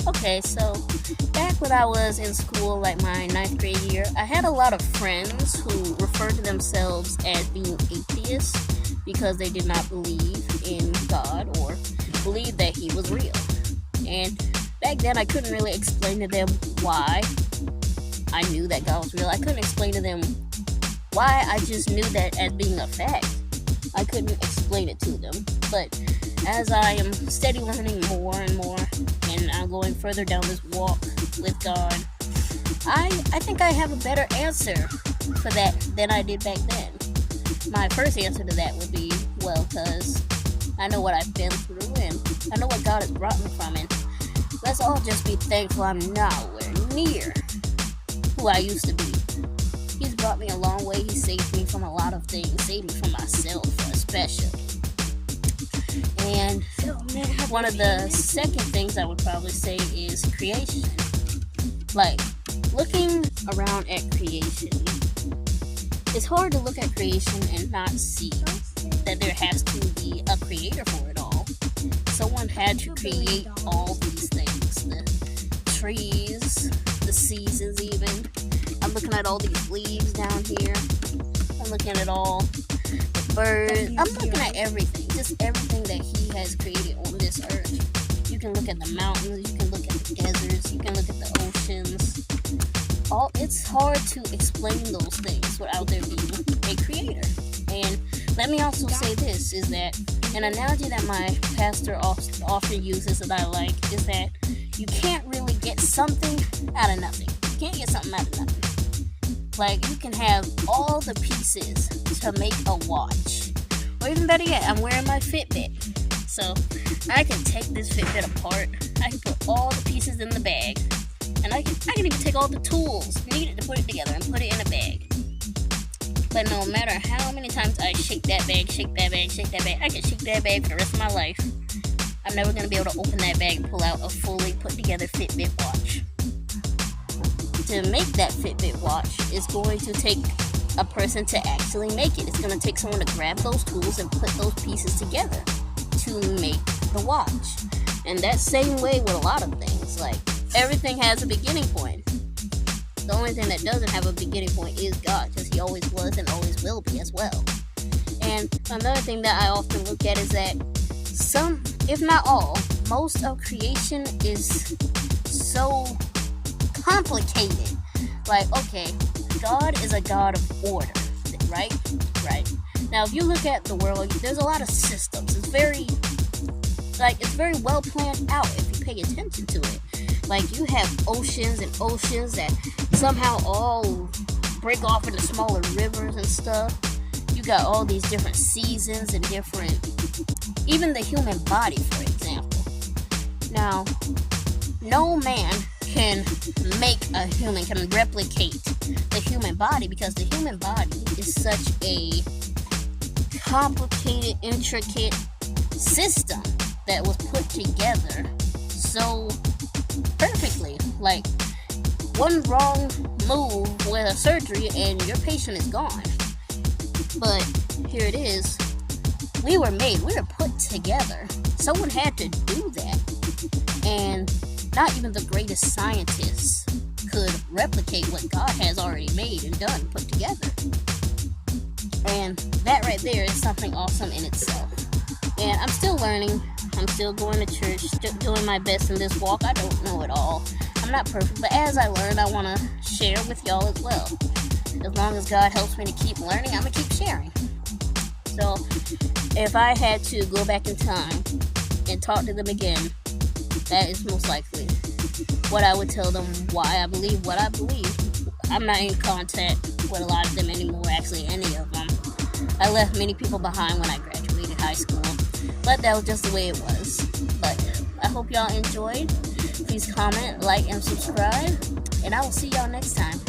Okay, so back when I was in school, like my ninth grade year, I had a lot of friends who referred to themselves as being atheists because they did not believe in God or believe that He was real. And back then, I couldn't really explain to them why I knew that God was real. I couldn't explain to them why I just knew that as being a fact. I couldn't explain it to them. But as I am steady learning more and more, and I'm going further down this walk with God, I think I have a better answer for that than I did back then. My first answer to that would be, well, because I know what I've been through, and I know what God has brought me from, and let's all just be thankful I'm nowhere near who I used to be. He's brought me a long way. He saved me from a lot of things, saved me from myself especially. And one of the second things I would probably say is creation. Like, looking around at creation, it's hard to look at creation and not see that there has to be a creator for it all. Someone had to create all these things, the trees, the seasons even. I'm looking at all these leaves down here. I'm looking at all the birds. I'm looking at everything, just everything that He has created on this earth. You can look at the mountains, you can look at the deserts, you can look at the oceans. It's hard to explain those things without there being a creator. And let me also say this, is that an analogy that my pastor often uses that I like is that you can't really get something out of nothing. You can't get something out of nothing. Like, you can have all the pieces to make a watch. Or even better yet, I'm wearing my Fitbit. So, I can take this Fitbit apart. I can put all the pieces in the bag. And I can even take all the tools needed to put it together and put it in a bag. But no matter how many times I shake that bag, I can shake that bag for the rest of my life. I'm never going to be able to open that bag and pull out a fully put together Fitbit watch. To make that Fitbit watch is going to take a person to actually make it. It's going to take someone to grab those tools and put those pieces together to make the watch. And that same way with a lot of things. Like, everything has a beginning point. The only thing that doesn't have a beginning point is God, because He always was and always will be as well. And another thing that I often look at is that some, if not all, most of creation is so complicated. Like, okay, God is a God of order, right? Right. Now, if you look at the world, there's a lot of systems. It's very well planned out if you pay attention to it. Like, you have oceans and oceans that somehow all break off into smaller rivers and stuff. You got all these different seasons and even the human body, for example. Now, no man can replicate the human body, because the human body is such a complicated, intricate system that was put together so perfectly. Like, one wrong move with a surgery and your patient is gone. But here it is. We were put together. Someone had to do that. And not even the greatest scientists could replicate what God has already made and done, put together. And that right there is something awesome in itself. And I'm still learning. I'm still going to church, still doing my best in this walk. I don't know it all. I'm not perfect, but as I learn, I want to share with y'all as well. As long as God helps me to keep learning, I'm going to keep sharing. So, if I had to go back in time and talk to them again, that is most likely what I would tell them, why I believe what I believe. I'm not in contact with a lot of them anymore, actually any of them. I left many people behind when I graduated high school, but that was just the way it was. But I hope y'all enjoyed. Please comment, like, and subscribe, and I will see y'all next time.